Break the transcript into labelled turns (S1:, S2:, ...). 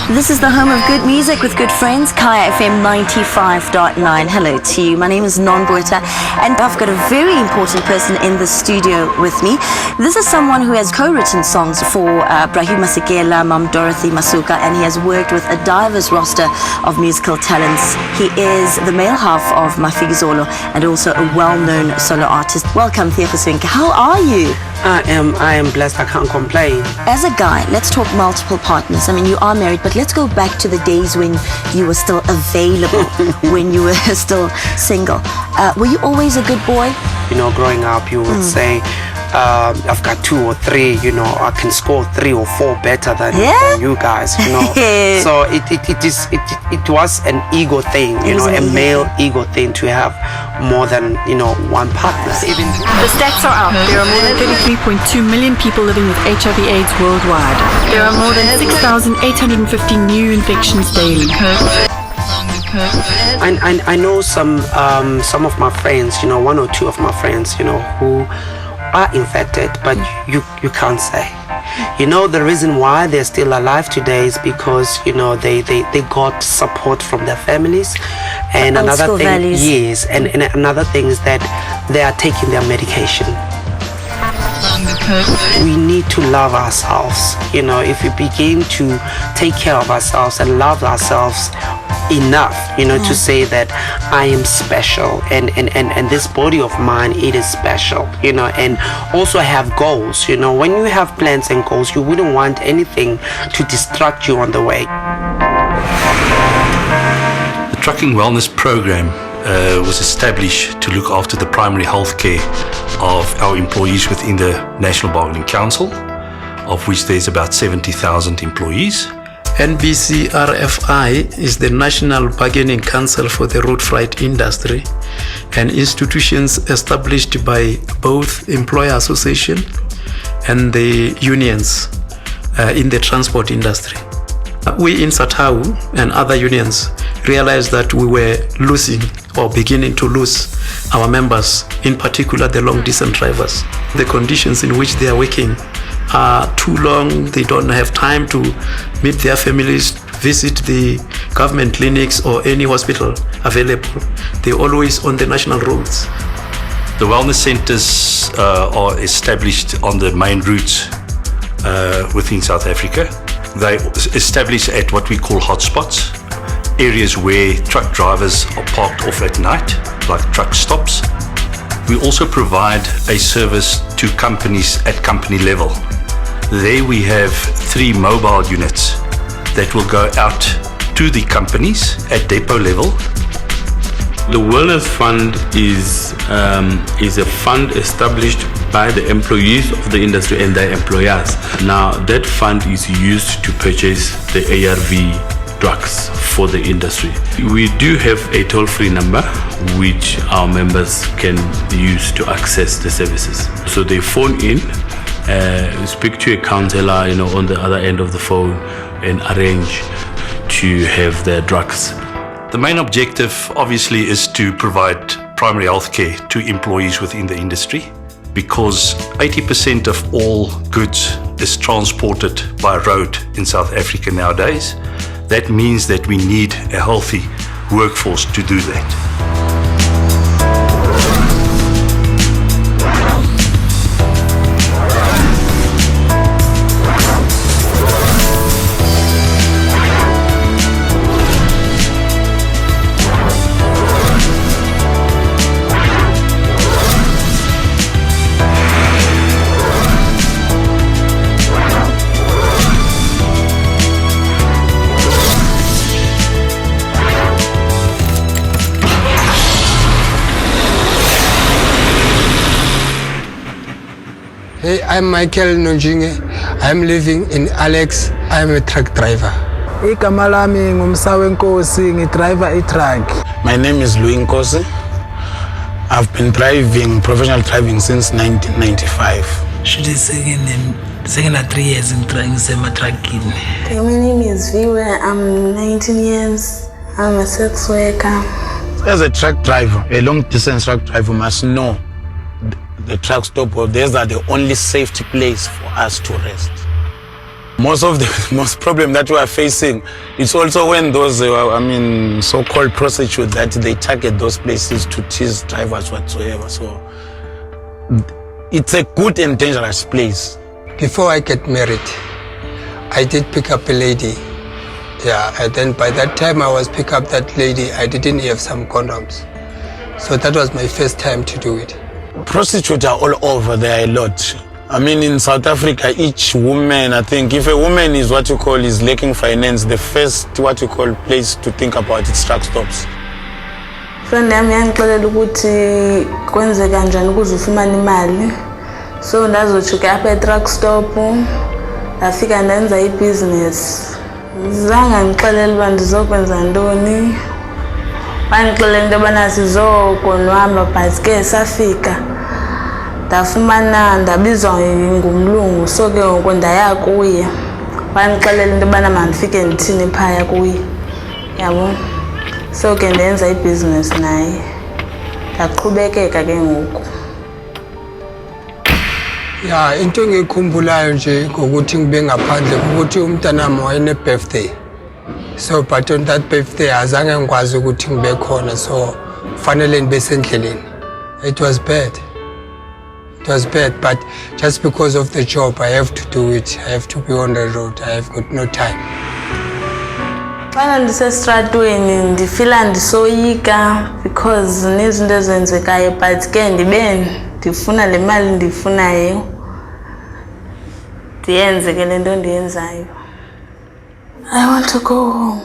S1: This is the home of good music with good friends, Kaya FM 95.9. Hello to you. My name is Non Boita, and I've got a very important person in the studio with me. This is someone who has co-written songs for Brahim Masekela, Mam Dorothy Masuka, and he has worked with a diverse roster of musical talents. He is the male half of Mafigizolo and also a well-known solo artist. Welcome, Theo Swinke. How are you?
S2: I am blessed. I can't complain.
S1: As a guy, let's talk multiple partners. I mean, you are married, but let's go back to the days when you were still available, when you were still single. Were you always a good boy?
S2: You know, growing up, you would say, I've got 2 or 3, you know, I can score 3 or 4 better than you guys, you know. So it was an ego thing, you know, a male ego thing to have more than, you know, one partner.
S3: The stats are out. There are more than 33.2 million people living with HIV/AIDS worldwide. There are more than 6,850 new infections daily.
S2: I know some of my friends, you know, 1 or 2 of my friends, you know, who are infected, but you can't say. You know, the reason why they're still alive today is because, you know, they got support from their families. And another thing, yes, and another thing is that they are taking their medication. We need to love ourselves. You know, if we begin to take care of ourselves and love ourselves enough, you know, to say that I am special and this body of mine, it is special, you know, and also have goals. You know, when you have plans and goals, you wouldn't want anything to distract you on the way.
S4: The Trucking Wellness Program was established to look after the primary health care of our employees within the National Bargaining Council, of which there's about 70,000 employees.
S5: NBCRFI is the National Bargaining Council for the road freight industry, an institution established by both employer association and the unions in the transport industry. We in SATAU and other unions realized that we were losing or beginning to lose our members, in particular the long distance drivers. The conditions in which they are working are too long. They don't have time to meet their families, visit the government clinics or any hospital available. They're always on the national roads.
S4: The wellness centers are established on the main routes within South Africa. They established at what we call hotspots, areas where truck drivers are parked off at night, like truck stops. We also provide a service to companies at company level. There we have 3 mobile units that will go out to the companies at depot level.
S6: The Wellness Fund is a fund established by the employees of the industry and their employers. Now that fund is used to purchase the ARV drugs for the industry. We do have a toll-free number which our members can use to access the services. So they phone in, speak to a counselor, you know, on the other end of the phone, and arrange to have their drugs.
S4: The main objective obviously is to provide primary health care to employees within the industry, because 80% of all goods is transported by road in South Africa nowadays. That means that we need a healthy workforce to do that.
S7: Hey, I'm Michael Nonjinge. I'm living in Alex. I'm a truck driver.
S8: Igama lami ngumsawe Nkosi, ngidriver i-truck.
S9: My name is Louis Nkosi. I've been driving, professional driving since 1995.
S8: Should I second 3 years in trucking.
S10: My name is Viwe. I'm 19 years. I'm a sex worker.
S9: As a truck driver, a long distance truck driver must know the truck stop, or these are the only safety place for us to rest. Most of the problem that we are facing, it's also when those, so-called prostitutes, that they target those places to tease drivers whatsoever. So it's a good and dangerous place.
S7: Before I get married, I did pick up a lady. Yeah, and then by that time I was pick up that lady, I didn't have some condoms. So that was my first time to do it.
S9: Prostitutes are all over there a lot. In South Africa, each woman, I think, if a woman is what you call is lacking finance, the first what you call place to think about is truck stops.
S10: Friend yami yangixelela ukuthi kwenzeka kanjani ukuze ufumane imali. So ndazochuka apha e-truck stop, ndafika ndenza i-business. Zange ngixelele uba ndizokwenza ntoni. Wangixelela into yobana sizokonwaba but ke safika. Ndabizwa ngumlungu, so ke ngoku ndaya kuye. Wangixelela into yobana mandifike ndithini phaya kuye. Yabo. So ke ndenza i-business naye. Ndaqhubekeka ke ngoku.
S7: Ya, into engikhumbulayo nje ngokuthi ngibe ngaphandle ukuthi umntanami wayene-birthday. So but on that birthday azange ngikwazi ukuthi ngibe khona, so kufanele ndibe sendleleni. It was bad. It was bad, but just because of the job, I have to do it. I have to be on the road. I have got no time.
S10: Xana ndisestratweni ndifila ndisoyika because nezinto ezenzekayo, but ke ndifuna le mali ndifunayo. Ndiyenze ke le nto ndiyenzayo. I want to go home.